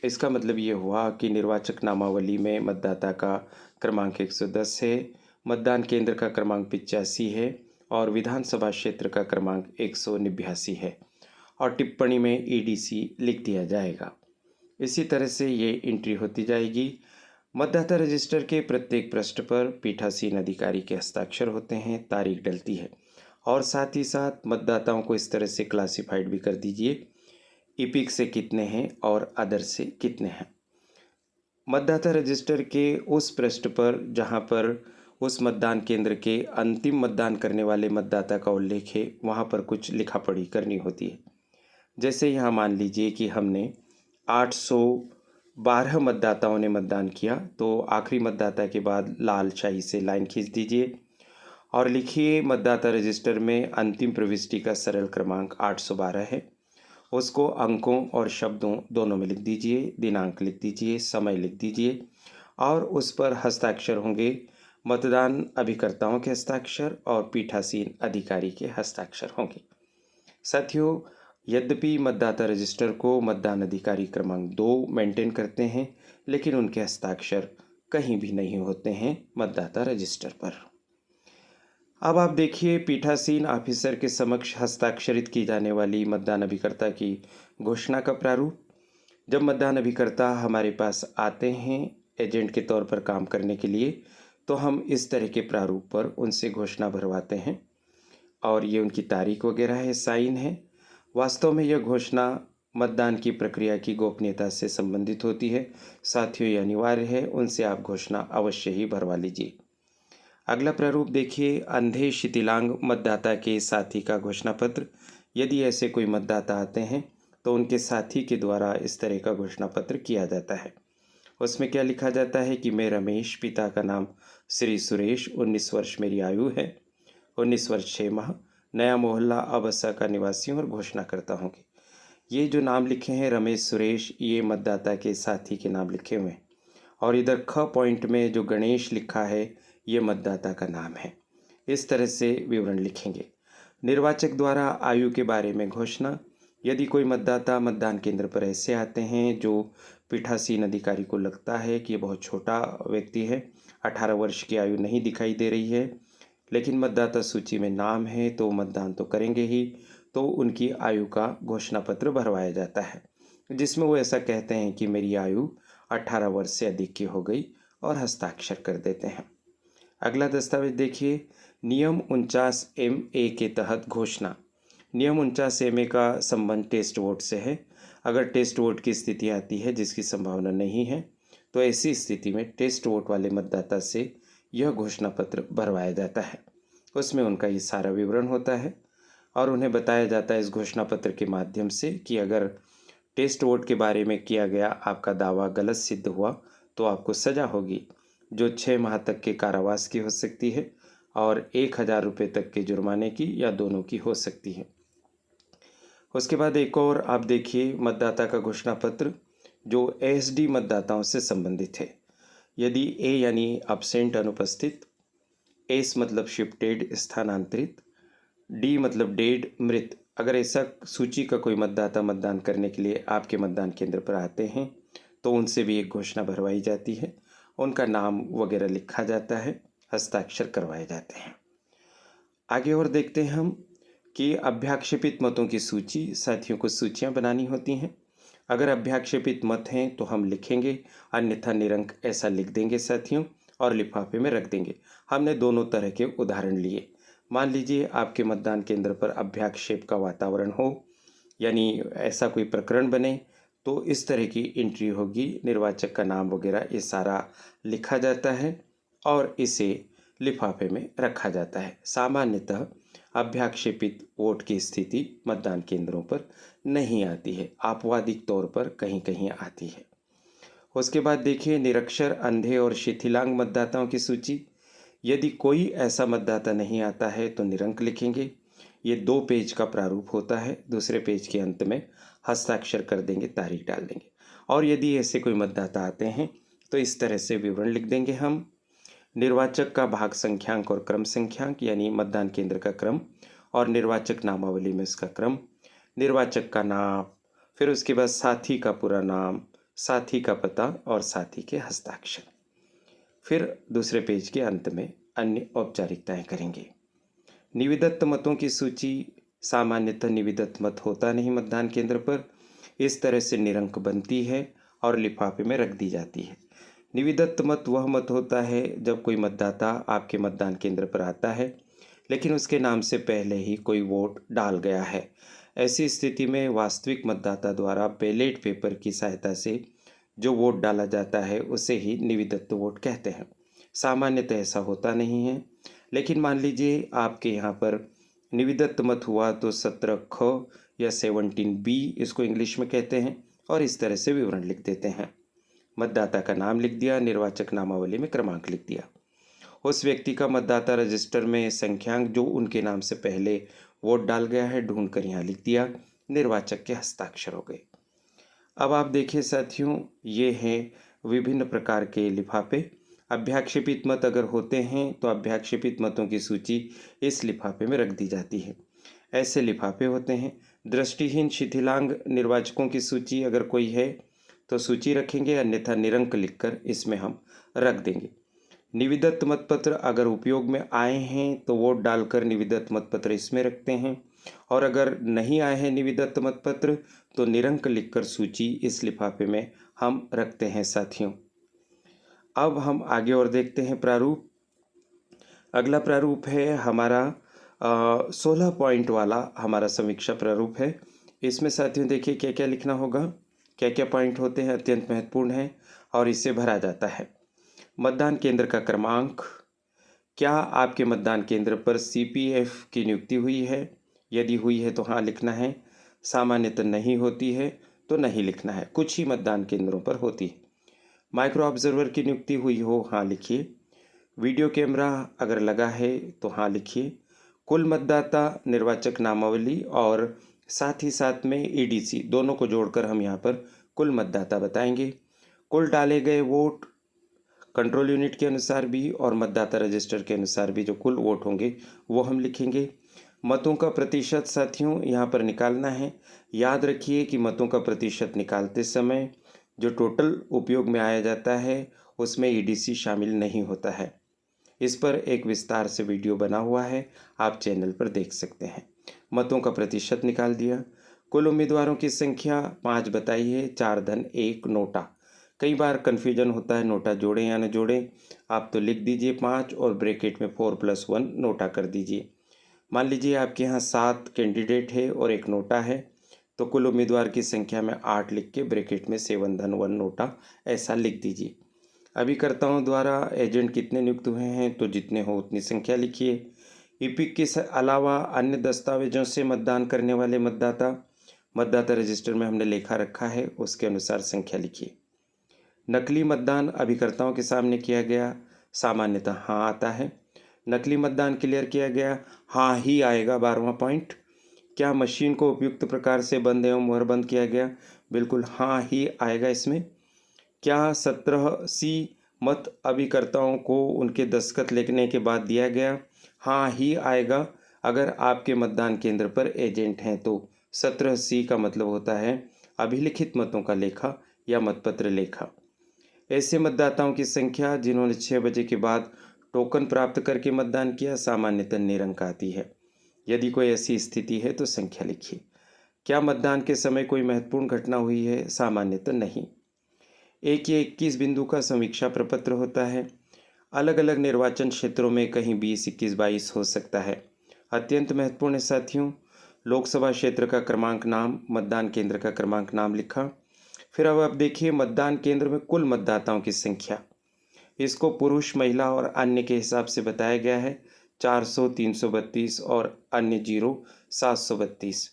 इसका मतलब ये हुआ कि निर्वाचक नामावली में मतदाता का क्रमांक 110 है, मतदान केंद्र का क्रमांक 85 है और विधानसभा क्षेत्र का क्रमांक 189 है। और टिप्पणी में EDC लिख दिया जाएगा। इसी तरह से ये एंट्री होती जाएगी। मतदाता रजिस्टर के प्रत्येक पृष्ठ पर पीठासीन अधिकारी के हस्ताक्षर होते हैं, तारीख डलती है और साथ ही साथ मतदाताओं को इस तरह से क्लासिफाइड भी कर दीजिए, इपिक से कितने हैं और अदर से कितने हैं। मतदाता रजिस्टर के उस पृष्ठ पर जहां पर उस मतदान केंद्र के अंतिम मतदान करने वाले मतदाता का उल्लेख है, वहां पर कुछ लिखा पढ़ी करनी होती है। जैसे यहाँ मान लीजिए कि हमने 812 मतदाताओं ने मतदान किया, तो आखिरी मतदाता के बाद लाल स्याही से लाइन खींच दीजिए और लिखिए मतदाता रजिस्टर में अंतिम प्रविष्टि का सरल क्रमांक 812 है। उसको अंकों और शब्दों दोनों में लिख दीजिए, दिनांक लिख दीजिए, समय लिख दीजिए और उस पर हस्ताक्षर होंगे मतदान अभिकर्ताओं के हस्ताक्षर और पीठासीन अधिकारी के हस्ताक्षर होंगे। साथियों, यद्यपि मतदाता रजिस्टर को मतदान अधिकारी क्रमांक 2 मेंटेन करते हैं, लेकिन उनके हस्ताक्षर कहीं भी नहीं होते हैं मतदाता रजिस्टर पर। अब आप देखिए पीठासीन ऑफिसर के समक्ष हस्ताक्षरित की जाने वाली मतदान अभिकर्ता की घोषणा का प्रारूप। जब मतदान अभिकर्ता हमारे पास आते हैं एजेंट के तौर पर काम करने के लिए, तो हम इस तरह के प्रारूप पर उनसे घोषणा भरवाते हैं और ये उनकी तारीख वगैरह है, साइन है। वास्तव में यह घोषणा मतदान की प्रक्रिया की गोपनीयता से संबंधित होती है। साथियों, ये अनिवार्य है, उनसे आप घोषणा अवश्य ही भरवा लीजिए। अगला प्रारूप देखिए, अंधे शिथिलांग मतदाता के साथी का घोषणा पत्र। यदि ऐसे कोई मतदाता आते हैं तो उनके साथी के द्वारा इस तरह का घोषणा पत्र किया जाता है। उसमें क्या लिखा जाता है कि मैं रमेश, पिता का नाम श्री सुरेश, 19 वर्ष मेरी आयु है, 19 वर्ष 6 माह, नया मोहल्ला अबसा का निवासी हूँ और घोषणा करता हूँ कि ये जो नाम लिखे हैं रमेश, सुरेश, ये मतदाता के साथी के नाम लिखे हुए हैं और इधर ख पॉइंट में जो गणेश लिखा है ये मतदाता का नाम है। इस तरह से विवरण लिखेंगे। निर्वाचक द्वारा आयु के बारे में घोषणा। यदि कोई मतदाता मतदान केंद्र पर ऐसे आते हैं जो पीठासीन अधिकारी को लगता है कि ये बहुत छोटा व्यक्ति है, 18 वर्ष की आयु नहीं दिखाई दे रही है, लेकिन मतदाता सूची में नाम है तो मतदान तो करेंगे ही, तो उनकी आयु का घोषणा पत्र भरवाया जाता है, जिसमें वो ऐसा कहते हैं कि मेरी आयु 18 वर्ष से अधिक की हो गई और हस्ताक्षर कर देते हैं। अगला दस्तावेज देखिए, नियम 49MA के तहत घोषणा। नियम 49MA का संबंध टेस्ट वोट से है। अगर टेस्ट वोट की स्थिति आती है जिसकी संभावना नहीं है, तो ऐसी स्थिति में टेस्ट वोट वाले मतदाता से यह घोषणा पत्र भरवाया जाता है। उसमें उनका ये सारा विवरण होता है और उन्हें बताया जाता है इस घोषणा पत्र के माध्यम से कि अगर टेस्ट वोट के बारे में किया गया आपका दावा गलत सिद्ध हुआ तो आपको सज़ा होगी, जो 6 माह तक के कारावास की हो सकती है और 1000 रुपये तक के जुर्माने की या दोनों की हो सकती है। उसके बाद एक और आप देखिए मतदाता का घोषणा पत्र जो ASD मतदाताओं से संबंधित है। यदि A यानी अब्सेंट अनुपस्थित, S मतलब शिफ्टेड स्थानांतरित, D मतलब डेड मृत, अगर ऐसा सूची का कोई मतदाता मतदान करने के लिए आपके मतदान केंद्र पर आते हैं तो उनसे भी एक घोषणा भरवाई जाती है, उनका नाम वगैरह लिखा जाता है, हस्ताक्षर करवाए जाते हैं। आगे और देखते हैं हम कि अभ्याक्षेपित मतों की सूची। साथियों को सूचियां बनानी होती हैं। अगर अभ्याक्षेपित मत हैं तो हम लिखेंगे, अन्यथा निरंक ऐसा लिख देंगे साथियों और लिफाफे में रख देंगे। हमने दोनों तरह के उदाहरण लिए। मान लीजिए आपके मतदान केंद्र पर अभ्याक्षेप का वातावरण हो, यानी ऐसा कोई प्रकरण बने, तो इस तरह की एंट्री होगी, निर्वाचक का नाम वगैरह ये सारा लिखा जाता है और इसे लिफाफे में रखा जाता है। सामान्यतः अभ्याक्षेपित वोट की स्थिति मतदान केंद्रों पर नहीं आती है, आपवादिक तौर पर कहीं कहीं आती है। उसके बाद देखिए निरक्षर, अंधे और शिथिलांग मतदाताओं की सूची। यदि कोई ऐसा मतदाता नहीं आता है तो निरंक लिखेंगे। ये 2 पेज का प्रारूप होता है, दूसरे पेज के अंत में हस्ताक्षर कर देंगे, तारीख डाल देंगे। और यदि ऐसे कोई मतदाता आते हैं तो इस तरह से विवरण लिख देंगे हम। निर्वाचक का भाग संख्यांक और क्रम संख्यांक, यानी मतदान केंद्र का क्रम और निर्वाचक नामावली में इसका क्रम, निर्वाचक का नाम, फिर उसके बाद साथी का पूरा नाम, साथी का पता और साथी के हस्ताक्षर। फिर दूसरे पेज के अंत में अन्य औपचारिकताएं करेंगे। निविदत्त मतों की सूची सामान्यतः निविदत मत होता नहीं मतदान केंद्र पर। इस तरह से निरंक बनती है और लिफाफे में रख दी जाती है। निविदत मत वह मत होता है जब कोई मतदाता आपके मतदान केंद्र पर आता है लेकिन उसके नाम से पहले ही कोई वोट डाल गया है। ऐसी स्थिति में वास्तविक मतदाता द्वारा बैलेट पेपर की सहायता से जो वोट डाला जाता है उसे ही निविदत्त वोट कहते हैं। सामान्यतः ऐसा होता नहीं है, लेकिन मान लीजिए आपके यहाँ पर निविदत्त मत हुआ तो 17 ख या 17 बी इसको इंग्लिश में कहते हैं और इस तरह से विवरण लिख देते हैं। मतदाता का नाम लिख दिया, निर्वाचक नामावली में क्रमांक लिख दिया, उस व्यक्ति का मतदाता रजिस्टर में संख्यांक जो उनके नाम से पहले वोट डाल गया है ढूंढ कर यहाँ लिख दिया, निर्वाचक के हस्ताक्षर हो गए। अब आप देखिए साथियों, ये हैं विभिन्न प्रकार के लिफाफे। अभ्याक्षेपित मत अगर होते हैं तो अभ्याक्षेपित मतों की सूची इस लिफाफे में रख दी जाती है। ऐसे लिफाफे होते हैं। दृष्टिहीन शिथिलांग निर्वाचकों की सूची अगर कोई है तो सूची रखेंगे, अन्यथा निरंक लिखकर इसमें हम रख देंगे। निविदत्त मतपत्र अगर उपयोग में आए हैं तो वोट डालकर निविदत्त मतपत्र इसमें रखते हैं, और अगर नहीं आए हैं निविदत्त मतपत्र तो निरंक लिखकर सूची इस लिफाफे में हम रखते हैं साथियों। अब हम आगे और देखते हैं प्रारूप। अगला प्रारूप है हमारा 16 पॉइंट वाला हमारा समीक्षा प्रारूप है। इसमें साथियों देखिए क्या क्या लिखना होगा, क्या क्या पॉइंट होते हैं, अत्यंत महत्वपूर्ण है और इससे भरा जाता है। मतदान केंद्र का क्रमांक, क्या आपके मतदान केंद्र पर सीपीएफ की नियुक्ति हुई है, यदि हुई है तो हाँ लिखना है, सामान्यतः नहीं होती है तो नहीं लिखना है, कुछ ही मतदान केंद्रों पर होती है। माइक्रो ऑब्जर्वर की नियुक्ति हुई हो हाँ लिखिए, वीडियो कैमरा अगर लगा है तो हाँ लिखिए, कुल मतदाता निर्वाचक नामावली और साथ ही साथ में ईडीसी दोनों को जोड़कर हम यहाँ पर कुल मतदाता बताएंगे। कुल डाले गए वोट कंट्रोल यूनिट के अनुसार भी और मतदाता रजिस्टर के अनुसार भी जो कुल वोट होंगे वो हम लिखेंगे। मतों का प्रतिशत साथियों यहाँ पर निकालना है। याद रखिए कि मतों का प्रतिशत निकालते समय जो टोटल उपयोग में आया जाता है उसमें ईडीसी शामिल नहीं होता है। इस पर एक विस्तार से वीडियो बना हुआ है, आप चैनल पर देख सकते हैं। मतों का प्रतिशत निकाल दिया। कुल उम्मीदवारों की संख्या 5 बताई है, 4 धन 1 नोटा। कई बार कन्फ्यूजन होता है नोटा जोड़ें या न जोड़ें, आप तो लिख दीजिए 5 और ब्रैकेट में 4+1 नोटा कर दीजिए। मान लीजिए आपके यहाँ 7 कैंडिडेट है और 1 नोटा है, तो कुल उम्मीदवार की संख्या में 8 लिख के ब्रैकेट में 7 धन 1 नोटा ऐसा लिख दीजिए। अभिकर्ताओं द्वारा एजेंट कितने नियुक्त हुए हैं तो जितने हो उतनी संख्या लिखिए। ईपिक के अलावा अन्य दस्तावेजों से मतदान करने वाले मतदाता रजिस्टर में हमने लेखा रखा है उसके अनुसार संख्या लिखिए। नकली मतदान अभिकर्ताओं के सामने किया गया, सामान्यतः हाँ आता है। नकली मतदान क्लियर किया गया, हाँ ही आएगा 12वां पॉइंट। क्या मशीन को उपयुक्त प्रकार से बंद एवं मुहरबंद किया गया, बिल्कुल हाँ ही आएगा इसमें। क्या 17C मत अभिकर्ताओं को उनके दस्तखत लिखने के बाद दिया गया, हाँ ही आएगा। अगर आपके मतदान केंद्र पर एजेंट हैं तो 17C का मतलब होता है अभिलिखित मतों का लेखा या मतपत्र लेखा। ऐसे मतदाताओं की संख्या जिन्होंने 6 बजे के बाद टोकन प्राप्त करके मतदान किया, सामान्यतः निरंक आती है। यदि कोई ऐसी स्थिति है तो संख्या लिखिए। क्या मतदान के समय कोई महत्वपूर्ण घटना हुई है, सामान्यतः नहीं। 1 या 21 बिंदु का समीक्षा प्रपत्र होता है। अलग अलग निर्वाचन क्षेत्रों में कहीं 20, 21, 22 हो सकता है। अत्यंत महत्वपूर्ण है साथियों। लोकसभा क्षेत्र का क्रमांक नाम, मतदान केंद्र का क्रमांक नाम लिखा। फिर अब आप देखिए मतदान केंद्र में कुल मतदाताओं की संख्या, इसको पुरुष महिला और अन्य के हिसाब से बताया गया है। 400, 332 और अन्य 0 732।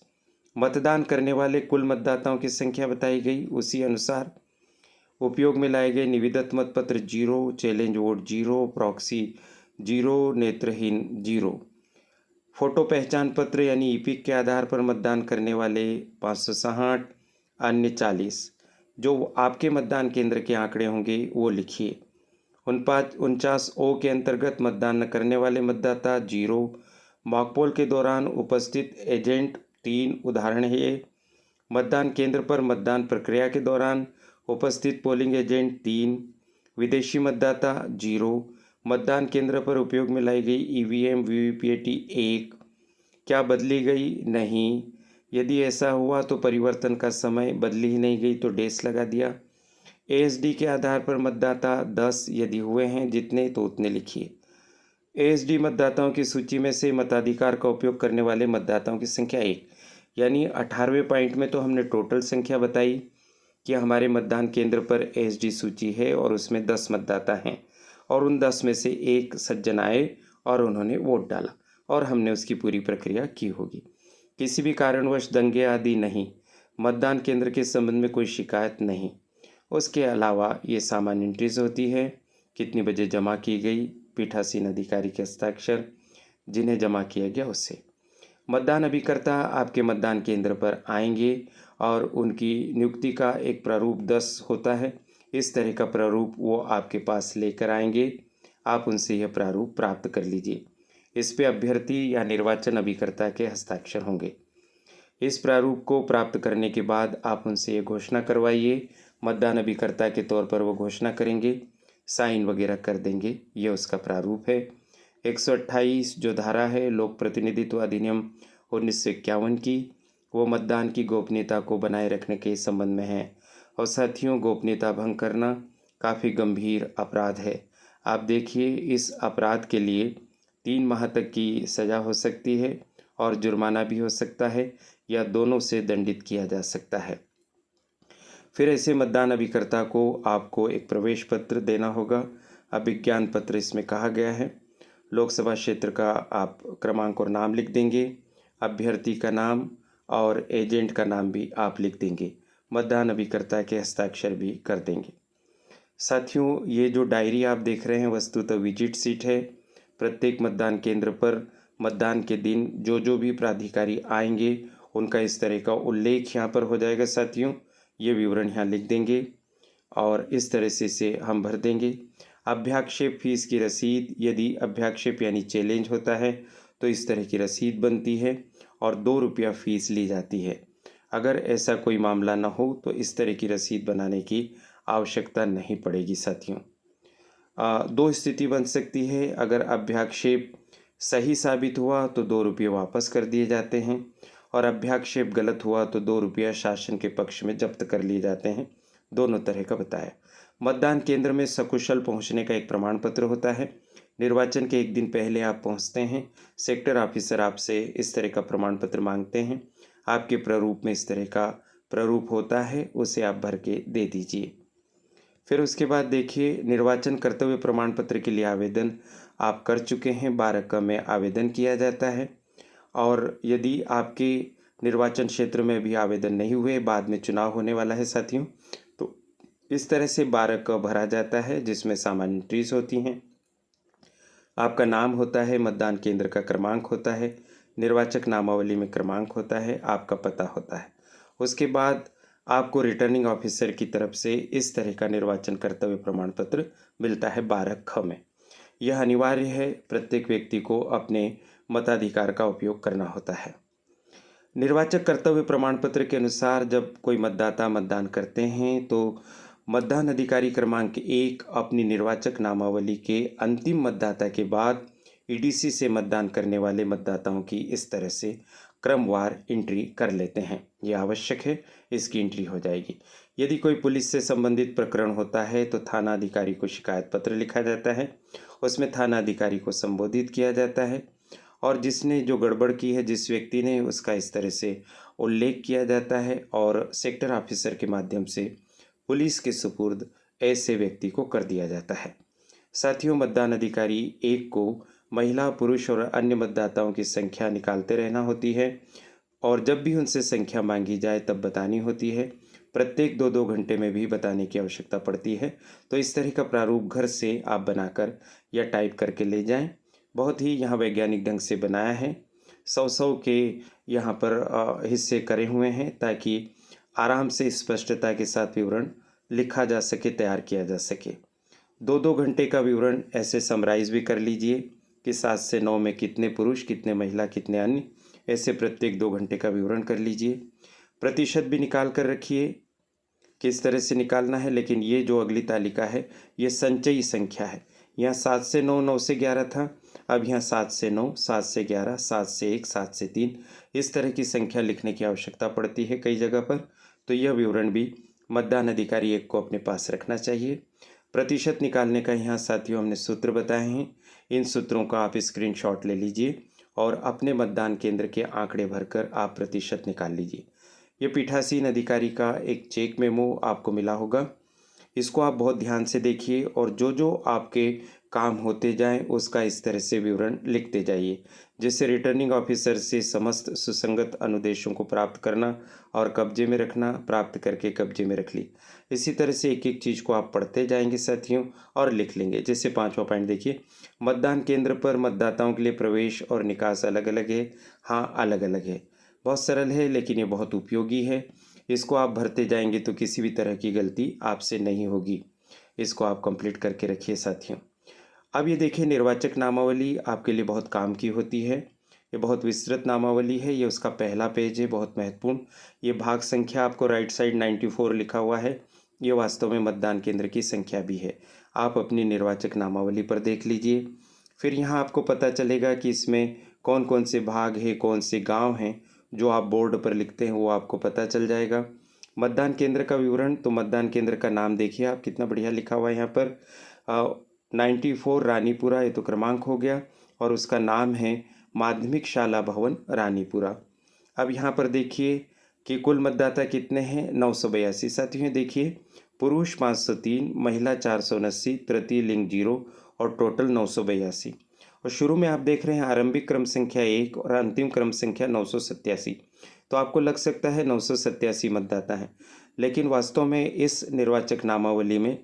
मतदान करने वाले कुल मतदाताओं की संख्या बताई गई। उसी अनुसार उपयोग में लाए गए निविदत मतपत्र 0, चैलेंज वोट 0, प्रॉक्सी 0, नेत्रहीन 0। फोटो पहचान पत्र यानी ईपिक के आधार पर मतदान करने वाले 560, अन्य 40। जो आपके मतदान केंद्र के आंकड़े होंगे वो लिखिए। 49O के अंतर्गत मतदान न करने वाले मतदाता 0। मॉकपोल के दौरान उपस्थित एजेंट 3 उदाहरण है ये। मतदान केंद्र पर मतदान प्रक्रिया के दौरान उपस्थित पोलिंग एजेंट 3। विदेशी मतदाता 0। मतदान केंद्र पर उपयोग में लाई गई ईवीएम वीवीपीएटी 1। क्या बदली गई? नहीं। यदि ऐसा हुआ तो परिवर्तन का समय बदली ही नहीं गई तो डैश लगा दिया। एएसडी के आधार पर मतदाता 10 यदि हुए हैं जितने तो उतने लिखिए। एएसडी मतदाताओं की सूची में से मताधिकार का उपयोग करने वाले मतदाताओं की संख्या 1, यानी 18वें पॉइंट में तो हमने टोटल संख्या बताई कि हमारे मतदान केंद्र पर एएसडी सूची है और उसमें 10 मतदाता हैं और उन 10 में से एक सज्जन आए और उन्होंने वोट डाला और हमने उसकी पूरी प्रक्रिया की होगी। किसी भी कारणवश दंगे आदि नहीं, मतदान केंद्र के संबंध में कोई शिकायत नहीं। उसके अलावा ये सामान्य एंट्रीज होती है, कितनी बजे जमा की गई, पीठासीन अधिकारी के हस्ताक्षर, जिन्हें जमा किया गया उससे। मतदान अभिकर्ता आपके मतदान केंद्र पर आएंगे और उनकी नियुक्ति का एक प्रारूप 10 होता है। इस तरह का प्रारूप वो आपके पास लेकर आएंगे। आप उनसे यह प्रारूप प्राप्त कर लीजिए। इस पे अभ्यर्थी या निर्वाचन अभिकर्ता के हस्ताक्षर होंगे। इस प्रारूप को प्राप्त करने के बाद आप उनसे ये घोषणा करवाइए। मतदान अभिकर्ता के तौर पर वो घोषणा करेंगे, साइन वगैरह कर देंगे। ये उसका प्रारूप है। 128 जो धारा है लोक प्रतिनिधित्व अधिनियम 1951 की, वो मतदान की गोपनीयता को बनाए रखने के संबंध में है। और साथियों, गोपनीयता भंग करना काफ़ी गंभीर अपराध है। आप देखिए, इस अपराध के लिए 3 माह तक की सज़ा हो सकती है और जुर्माना भी हो सकता है या दोनों से दंडित किया जा सकता है। फिर ऐसे मतदान अभिकर्ता को आपको एक प्रवेश पत्र देना होगा। अभिज्ञान पत्र इसमें कहा गया है। लोकसभा क्षेत्र का आप क्रमांक और नाम लिख देंगे, अभ्यर्थी का नाम और एजेंट का नाम भी आप लिख देंगे, मतदान अभिकर्ता के हस्ताक्षर भी कर देंगे। साथियों, ये जो डायरी आप देख रहे हैं वस्तुतः विजिट सीट है। प्रत्येक मतदान केंद्र पर मतदान के दिन जो भी प्राधिकारी आएंगे उनका इस तरह का उल्लेख यहाँ पर हो जाएगा। साथियों, ये विवरण यहाँ लिख देंगे और इस तरह से इसे हम भर देंगे। अभ्याक्षेप फीस की रसीद, यदि अभ्याक्षेप यानी चैलेंज होता है तो इस तरह की रसीद बनती है और 2 रुपया फीस ली जाती है। अगर ऐसा कोई मामला न हो तो इस तरह की रसीद बनाने की आवश्यकता नहीं पड़ेगी। साथियों, 2 स्थिति बन सकती है। अगर अभ्याक्षेप सही साबित हुआ तो 2 रुपये वापस कर दिए जाते हैं और अभ्याक्षेप गलत हुआ तो 2 रुपया शासन के पक्ष में जब्त कर लिए जाते हैं। दोनों तरह का बताया। मतदान केंद्र में सकुशल पहुंचने का एक प्रमाण पत्र होता है। निर्वाचन के एक दिन पहले आप पहुंचते हैं, सेक्टर ऑफिसर आपसे इस तरह का प्रमाण पत्र मांगते हैं। आपके प्रारूप में इस तरह का प्रारूप होता है, उसे आप भर के दे दीजिए। फिर उसके बाद देखिए, निर्वाचन कर्तव्य प्रमाण पत्र के लिए आवेदन आप कर चुके हैं। 12 में आवेदन किया जाता है और यदि आपके निर्वाचन क्षेत्र में भी आवेदन नहीं हुए, बाद में चुनाव होने वाला है साथियों, तो इस तरह से 12 भरा जाता है, जिसमें सामान्य एंट्रीज होती हैं। आपका नाम होता है, मतदान केंद्र का क्रमांक होता है, निर्वाचक नामावली में क्रमांक होता है, आपका पता होता है। उसके बाद आपको रिटर्निंग ऑफिसर की तरफ से इस तरह का निर्वाचन कर्तव्य प्रमाण पत्र मिलता है 12 में। यह अनिवार्य है, प्रत्येक व्यक्ति को अपने मताधिकार का उपयोग करना होता है। निर्वाचक कर्तव्य प्रमाण पत्र के अनुसार जब कोई मतदाता मतदान करते हैं तो मतदान अधिकारी क्रमांक 1 अपनी निर्वाचक नामावली के अंतिम मतदाता के बाद ईडीसी से मतदान करने वाले मतदाताओं की इस तरह से क्रमवार एंट्री कर लेते हैं। यह आवश्यक है, इसकी एंट्री हो जाएगी। यदि कोई पुलिस से संबंधित प्रकरण होता है तो थाना अधिकारी को शिकायत पत्र लिखा जाता है, उसमें थाना अधिकारी को संबोधित किया जाता है और जिसने जो गड़बड़ की है, जिस व्यक्ति ने, उसका इस तरह से उल्लेख किया जाता है और सेक्टर ऑफिसर के माध्यम से पुलिस के सुपुर्द ऐसे व्यक्ति को कर दिया जाता है। साथियों, मतदान अधिकारी 1 को महिला, पुरुष और अन्य मतदाताओं की संख्या निकालते रहना होती है और जब भी उनसे संख्या मांगी जाए तब बतानी होती है। प्रत्येक 2-2 घंटे में भी बताने की आवश्यकता पड़ती है। तो इस तरह का प्रारूप घर से आप बनाकर या टाइप करके ले जाएं। बहुत ही यहाँ वैज्ञानिक ढंग से बनाया है। 100 के यहाँ पर हिस्से करे हुए हैं ताकि आराम से स्पष्टता के साथ विवरण लिखा जा सके, तैयार किया जा सके। 2-2 घंटे का विवरण ऐसे समराइज भी कर लीजिए कि 7 से 9 में कितने पुरुष, कितने महिला, कितने अन्य, ऐसे प्रत्येक 2 घंटे का विवरण कर लीजिए। प्रतिशत भी निकाल कर रखिए, किस तरह से निकालना है। लेकिन ये जो अगली तालिका है ये संचयी संख्या है। यहाँ 7 से 9, 9 से 11 था, अब यहाँ 7 से 9, 7 से 11, 7 से 1, 7 से 3 इस तरह की संख्या लिखने की आवश्यकता पड़ती है कई जगह पर। तो यह विवरण भी मतदान अधिकारी एक को अपने पास रखना चाहिए। प्रतिशत निकालने का यहाँ साथियों हमने सूत्र बताए हैं। इन सूत्रों का आप स्क्रीनशॉट ले लीजिए और अपने मतदान केंद्र के आंकड़े भरकर आप प्रतिशत निकाल लीजिए। ये पीठासीन अधिकारी का एक चेक मेमो आपको मिला होगा, इसको आप बहुत ध्यान से देखिए और जो जो आपके काम होते जाएं उसका इस तरह से विवरण लिखते जाइए, जिससे रिटर्निंग ऑफिसर से समस्त सुसंगत अनुदेशों को प्राप्त करना और कब्जे में रखना, प्राप्त करके कब्जे में रख ली। इसी तरह से एक एक चीज़ को आप पढ़ते जाएंगे साथियों और लिख लेंगे। जैसे 5वां पॉइंट देखिए, मतदान केंद्र पर मतदाताओं के लिए प्रवेश और निकास अलग अलग है। हाँ, अलग अलग है। बहुत सरल है लेकिन ये बहुत उपयोगी है। इसको आप भरते जाएंगे तो किसी भी तरह की गलती आपसे नहीं होगी। इसको आप कंप्लीट करके रखिए साथियों। अब ये देखिए, निर्वाचक नामावली आपके लिए बहुत काम की होती है। ये बहुत विस्तृत नामावली है। ये उसका पहला पेज है, बहुत महत्वपूर्ण। ये भाग संख्या आपको राइट साइड 94 लिखा हुआ है। ये वास्तव में मतदान केंद्र की संख्या भी है। आप अपनी निर्वाचक नामावली पर देख लीजिए। फिर यहाँ आपको पता चलेगा कि इसमें कौन कौन से भाग हैं, कौन से गांव हैं। जो आप बोर्ड पर लिखते हैं वो आपको पता चल जाएगा। मतदान केंद्र का विवरण, तो मतदान केंद्र का नाम देखिए आप, कितना बढ़िया लिखा हुआ है यहाँ पर। 94 रानीपुरा, ये तो क्रमांक हो गया, और उसका नाम है माध्यमिक शाला भवन रानीपुरा। अब यहाँ पर देखिए कि कुल मतदाता कितने हैं, 982 साथियों। देखिए, पुरुष 503, महिला 479, तृतीय लिंग 0 और टोटल 982। और शुरू में आप देख रहे हैं आरंभिक क्रम संख्या 1 और अंतिम क्रम संख्या 987। तो आपको लग सकता है 987 मतदाता हैं, लेकिन वास्तव में इस निर्वाचक नामावली में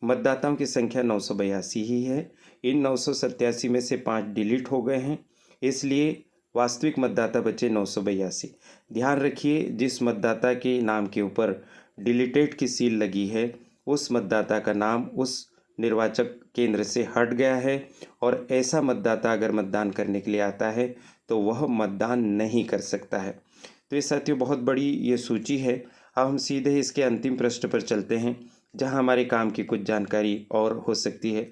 मतदाताओं की संख्या 982 ही है। इन 987 में से 5 डिलीट हो गए हैं, इसलिए वास्तविक मतदाता बचे 982। ध्यान रखिए, जिस मतदाता के नाम के ऊपर डिलीटेड की सील लगी है उस मतदाता का नाम उस निर्वाचक केंद्र से हट गया है, और ऐसा मतदाता अगर मतदान करने के लिए आता है तो वह मतदान नहीं कर सकता है। तो ये साथियों बहुत बड़ी ये सूची है। अब हम सीधे इसके अंतिम पृष्ठ पर चलते हैं, जहां हमारे काम की कुछ जानकारी और हो सकती है।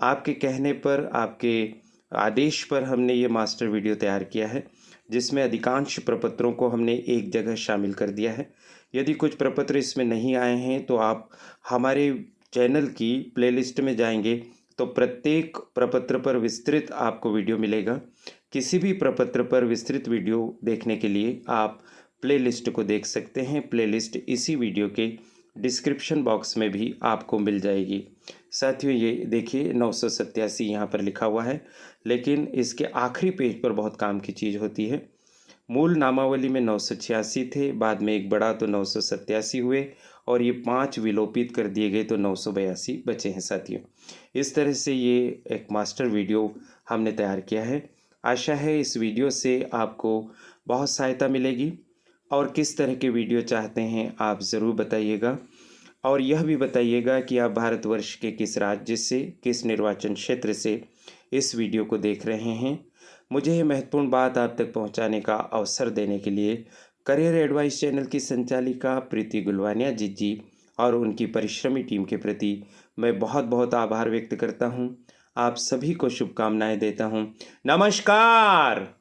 आपके कहने पर, आपके आदेश पर हमने ये मास्टर वीडियो तैयार किया है, जिसमें अधिकांश प्रपत्रों को हमने एक जगह शामिल कर दिया है। यदि कुछ प्रपत्र इसमें नहीं आए हैं तो आप हमारे चैनल की प्लेलिस्ट में जाएंगे तो प्रत्येक प्रपत्र पर विस्तृत आपको वीडियो मिलेगा। किसी भी प्रपत्र पर विस्तृत वीडियो देखने के लिए आप प्लेलिस्ट को देख सकते हैं। प्लेलिस्ट इसी वीडियो के डिस्क्रिप्शन बॉक्स में भी आपको मिल जाएगी। साथियों ये देखिए 987 यहाँ पर लिखा हुआ है, लेकिन इसके आखिरी पेज पर बहुत काम की चीज़ होती है। मूल नामावली में 986 थे, बाद में एक बढ़ा तो 987 हुए, और ये 5 विलोपित कर दिए गए तो 982 बचे हैं साथियों। इस तरह से ये एक मास्टर वीडियो हमने तैयार किया है। आशा है इस वीडियो से आपको बहुत सहायता मिलेगी, और किस तरह के वीडियो चाहते हैं आप ज़रूर बताइएगा। और यह भी बताइएगा कि आप भारतवर्ष के किस राज्य से, किस निर्वाचन क्षेत्र से इस वीडियो को देख रहे हैं। मुझे ये महत्वपूर्ण बात आप तक पहुंचाने का अवसर देने के लिए करियर एडवाइस चैनल की संचालिका प्रीति गुलवानिया जी और उनकी परिश्रमी टीम के प्रति मैं बहुत बहुत आभार व्यक्त करता हूं। आप सभी को शुभकामनाएं देता हूं। नमस्कार।